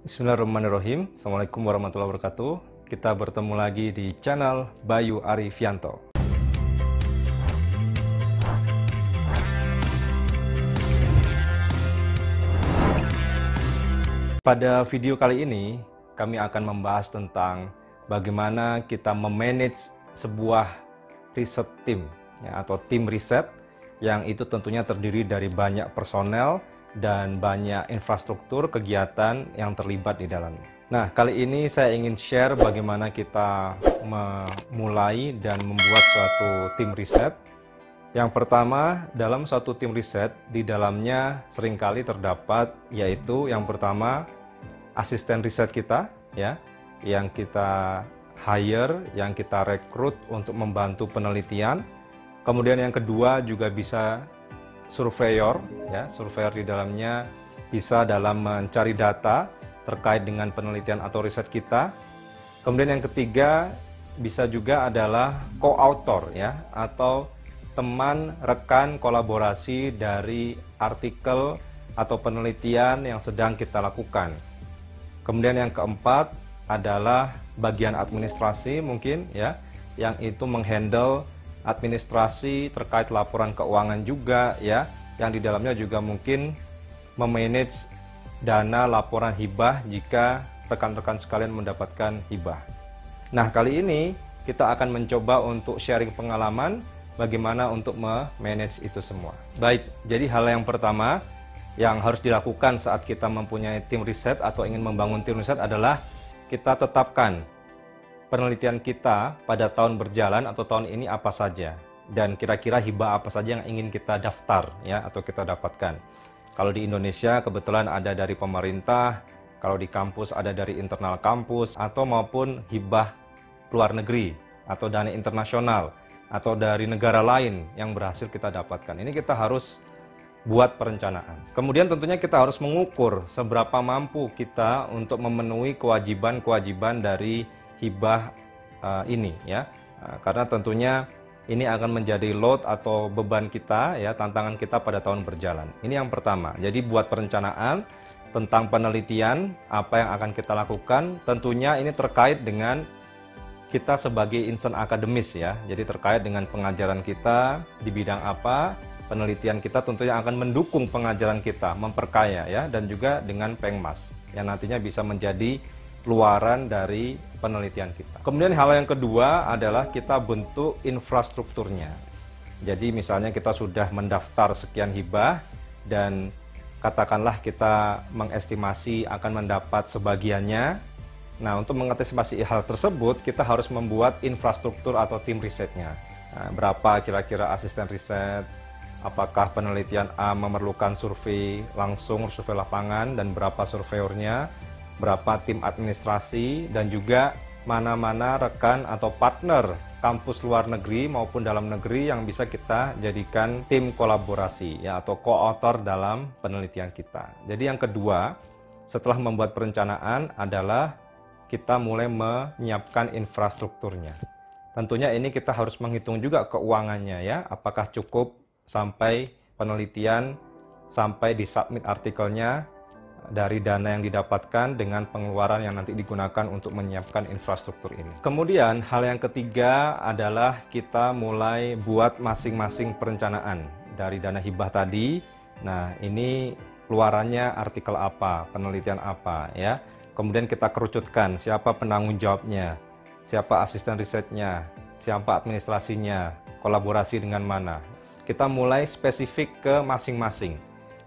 Bismillahirrahmanirrahim. Assalamualaikum warahmatullahi wabarakatuh. Kita bertemu lagi di channel Bayu Arifianto. Pada video kali ini, kami akan membahas tentang bagaimana kita memanage sebuah riset tim, ya, atau tim riset yang itu tentunya terdiri dari banyak personel dan banyak infrastruktur kegiatan yang terlibat di dalamnya. Nah, kali ini saya ingin share bagaimana kita memulai dan membuat suatu tim riset. Yang pertama, dalam suatu tim riset, di dalamnya seringkali terdapat, yaitu yang pertama, asisten riset kita, ya, yang kita hire, yang kita rekrut untuk membantu penelitian. Kemudian yang kedua juga bisa surveyor, ya, surveyor di dalamnya bisa dalam mencari data terkait dengan penelitian atau riset kita. Kemudian yang ketiga bisa juga adalah co-author, ya, atau teman rekan kolaborasi dari artikel atau penelitian yang sedang kita lakukan. Kemudian yang keempat adalah bagian administrasi mungkin, ya, yang itu menghandle administrasi terkait laporan keuangan juga, ya, yang di dalamnya juga mungkin memanage dana laporan hibah jika rekan-rekan sekalian mendapatkan hibah. Nah, kali ini kita akan mencoba untuk sharing pengalaman bagaimana untuk memanage itu semua. Baik, jadi hal yang pertama yang harus dilakukan saat kita mempunyai tim riset atau ingin membangun tim riset adalah kita tetapkan penelitian kita pada tahun berjalan atau tahun ini apa saja, dan kira-kira hibah apa saja yang ingin kita daftar, ya, atau kita dapatkan. Kalau di Indonesia kebetulan ada dari pemerintah, kalau di kampus ada dari internal kampus, atau maupun hibah luar negeri atau dana internasional atau dari negara lain yang berhasil kita dapatkan. Ini kita harus buat perencanaan. Kemudian tentunya kita harus mengukur seberapa mampu kita untuk memenuhi kewajiban-kewajiban dari hibah ini, ya, karena tentunya ini akan menjadi load atau beban kita, ya, tantangan kita pada tahun berjalan. Ini yang pertama. Jadi buat perencanaan tentang penelitian apa yang akan kita lakukan. Tentunya ini terkait dengan kita sebagai insan akademis, ya. Jadi terkait dengan pengajaran kita di bidang apa, penelitian kita tentunya akan mendukung pengajaran kita, memperkaya, ya, dan juga dengan pengmas yang nantinya bisa menjadi luaran dari penelitian kita. Kemudian hal yang kedua adalah kita bentuk infrastrukturnya. Jadi misalnya kita sudah mendaftar sekian hibah dan katakanlah kita mengestimasi akan mendapat sebagiannya. Nah, untuk mengantisipasi hal tersebut kita harus membuat infrastruktur atau tim risetnya. Nah, berapa kira-kira asisten riset, apakah penelitian A memerlukan survei langsung, survei lapangan, dan berapa surveyornya, berapa tim administrasi, dan juga mana-mana rekan atau partner kampus luar negeri maupun dalam negeri yang bisa kita jadikan tim kolaborasi, ya, atau co-author dalam penelitian kita. Jadi yang kedua, setelah membuat perencanaan adalah kita mulai menyiapkan infrastrukturnya. Tentunya ini kita harus menghitung juga keuangannya, ya, apakah cukup sampai penelitian, sampai disubmit artikelnya, dari dana yang didapatkan dengan pengeluaran yang nanti digunakan untuk menyiapkan infrastruktur ini. Kemudian hal yang ketiga adalah kita mulai buat masing-masing perencanaan dari dana hibah tadi. Nah, ini keluarannya artikel apa, penelitian apa, ya. Kemudian kita kerucutkan siapa penanggung jawabnya, siapa asisten risetnya, siapa administrasinya, kolaborasi dengan mana. Kita mulai spesifik ke masing-masing.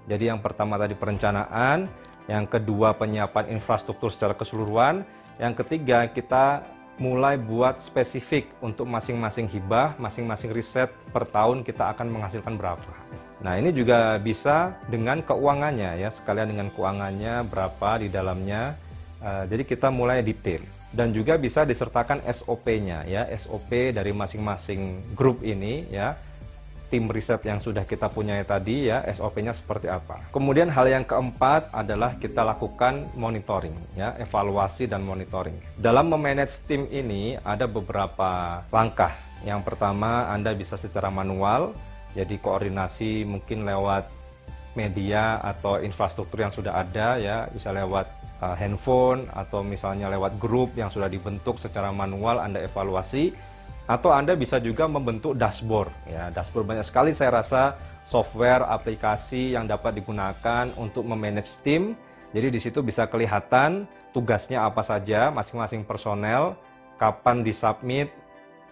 Jadi yang pertama tadi perencanaan, yang kedua penyiapan infrastruktur secara keseluruhan, yang ketiga kita mulai buat spesifik untuk masing-masing hibah, masing-masing riset per tahun kita akan menghasilkan berapa. Nah, ini juga bisa dengan keuangannya, ya, sekalian dengan keuangannya berapa di dalamnya. Jadi kita mulai detail dan juga bisa disertakan SOP-nya, ya, SOP dari masing-masing grup ini, ya. Tim riset yang sudah kita punya tadi, ya, SOP-nya seperti apa. Kemudian hal yang keempat adalah kita lakukan monitoring, ya, evaluasi dan monitoring. Dalam memanage tim ini ada beberapa langkah. Yang pertama, Anda bisa secara manual, jadi koordinasi mungkin lewat media atau infrastruktur yang sudah ada ya, bisa lewat handphone atau misalnya lewat grup yang sudah dibentuk secara manual Anda evaluasi, atau Anda bisa juga membentuk dashboard ya. Dashboard banyak sekali saya rasa software aplikasi yang dapat digunakan untuk memanage tim. Jadi di situ bisa kelihatan tugasnya apa saja masing-masing personel, kapan disubmit,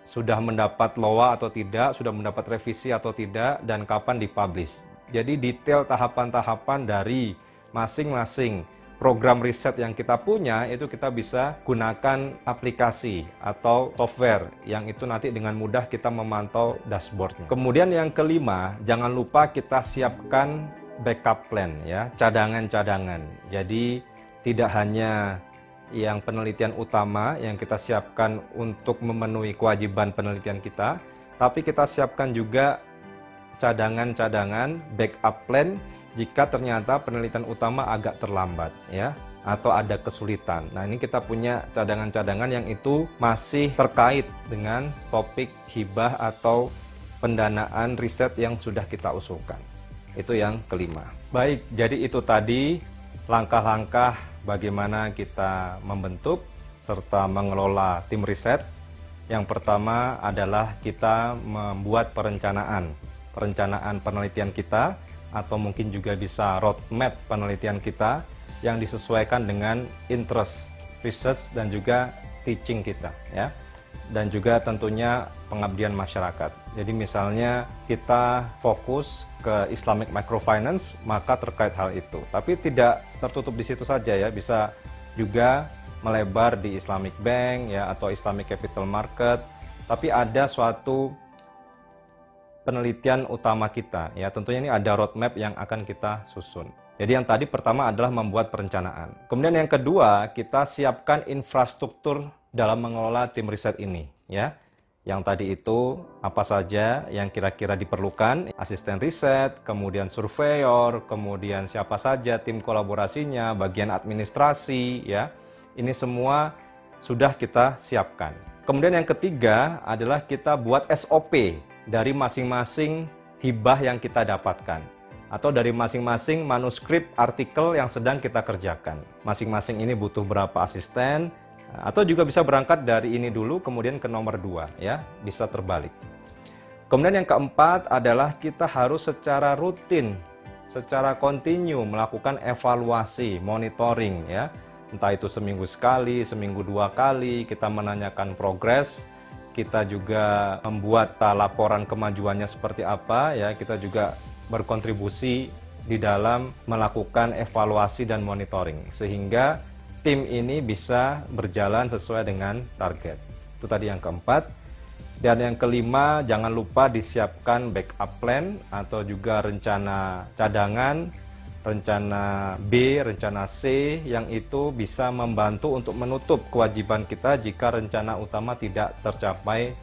sudah mendapat LOA atau tidak, sudah mendapat revisi atau tidak, dan kapan dipublish. Jadi detail tahapan-tahapan dari masing-masing program riset yang kita punya itu kita bisa gunakan aplikasi atau software yang itu nanti dengan mudah kita memantau dashboardnya. Kemudian yang kelima, jangan lupa kita siapkan backup plan ya, cadangan-cadangan. Jadi tidak hanya yang penelitian utama yang kita siapkan untuk memenuhi kewajiban penelitian kita, tapi kita siapkan juga cadangan-cadangan backup plan jika ternyata penelitian utama agak terlambat ya, atau ada kesulitan. Nah, ini kita punya cadangan-cadangan yang itu masih terkait dengan topik hibah atau pendanaan riset yang sudah kita usulkan. Itu yang kelima. Baik, jadi itu tadi langkah-langkah bagaimana kita membentuk serta mengelola tim riset. Yang pertama adalah kita membuat perencanaan penelitian kita, atau mungkin juga bisa roadmap penelitian kita yang disesuaikan dengan interest research dan juga teaching kita ya, dan juga tentunya pengabdian masyarakat. Jadi misalnya kita fokus ke Islamic Microfinance, maka terkait hal itu. Tapi tidak tertutup di situ saja ya, bisa juga melebar di Islamic Bank ya, atau Islamic Capital Market. Tapi ada suatu penelitian utama kita ya, tentunya ini ada roadmap yang akan kita susun. Jadi yang tadi pertama adalah membuat perencanaan. Kemudian yang kedua, kita siapkan infrastruktur dalam mengelola tim riset ini ya. Yang tadi itu apa saja yang kira-kira diperlukan, asisten riset, kemudian surveyor, kemudian siapa saja tim kolaborasinya, bagian administrasi ya. Ini semua sudah kita siapkan. Kemudian yang ketiga adalah kita buat SOP dari masing-masing hibah yang kita dapatkan, atau dari masing-masing manuskrip artikel yang sedang kita kerjakan. Masing-masing ini butuh berapa asisten, atau juga bisa berangkat dari ini dulu kemudian ke nomor 2 ya, bisa terbalik. Kemudian yang keempat adalah kita harus secara rutin, secara kontinu melakukan evaluasi, monitoring ya. Entah itu seminggu sekali, seminggu 2 kali, kita menanyakan progres, kita juga membuat laporan kemajuannya seperti apa ya, kita juga berkontribusi di dalam melakukan evaluasi dan monitoring sehingga tim ini bisa berjalan sesuai dengan target. Itu tadi yang keempat. Dan yang kelima, jangan lupa disiapkan backup plan atau juga rencana cadangan, rencana B, rencana C yang itu bisa membantu untuk menutup kewajiban kita jika rencana utama tidak tercapai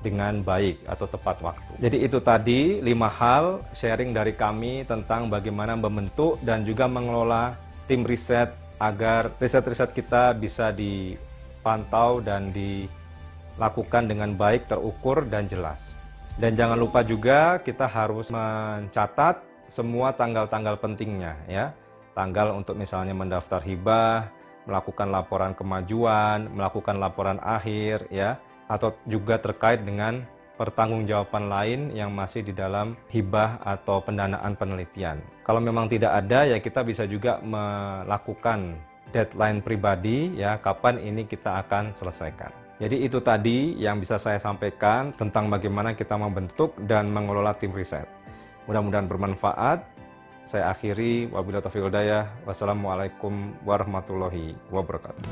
dengan baik atau tepat waktu. Jadi itu tadi 5 hal sharing dari kami tentang bagaimana membentuk dan juga mengelola tim riset agar riset-riset kita bisa dipantau dan dilakukan dengan baik, terukur, dan jelas. Dan jangan lupa juga kita harus mencatat semua tanggal-tanggal pentingnya ya. Tanggal untuk misalnya mendaftar hibah, melakukan laporan kemajuan, melakukan laporan akhir ya, atau juga terkait dengan pertanggungjawaban lain yang masih di dalam hibah atau pendanaan penelitian. Kalau memang tidak ada ya kita bisa juga melakukan deadline pribadi ya, kapan ini kita akan selesaikan. Jadi itu tadi yang bisa saya sampaikan tentang bagaimana kita membentuk dan mengelola tim riset. Mudah-mudahan bermanfaat. Saya akhiri, wabillahi taufiq wal hidayah. Wassalamualaikum warahmatullahi wabarakatuh.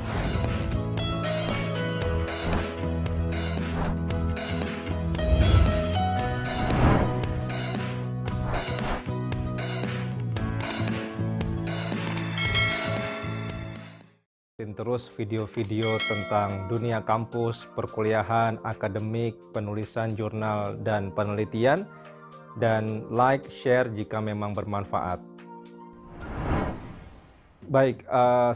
Terus video-video tentang dunia kampus, perkuliahan, akademik, penulisan jurnal, dan penelitian. Dan like, share jika memang bermanfaat. Baik,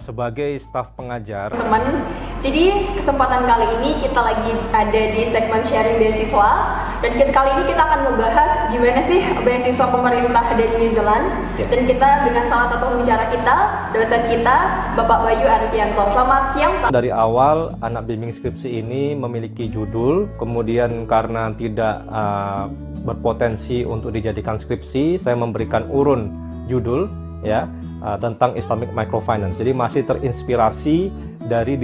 sebagai staf pengajar. Teman, jadi kesempatan kali ini kita lagi ada di segmen sharing beasiswa, dan kali ini kita akan membahas gimana sih beasiswa pemerintah dari New Zealand. Dan kita dengan salah satu pembicara kita, dosen kita, Bapak Bayu Arpianto. Selamat siang, Pak. Dari awal anak bimbing skripsi ini memiliki judul, kemudian karena tidak berpotensi untuk dijadikan skripsi, saya memberikan urun judul ya tentang Islamic Microfinance. Jadi masih terinspirasi dari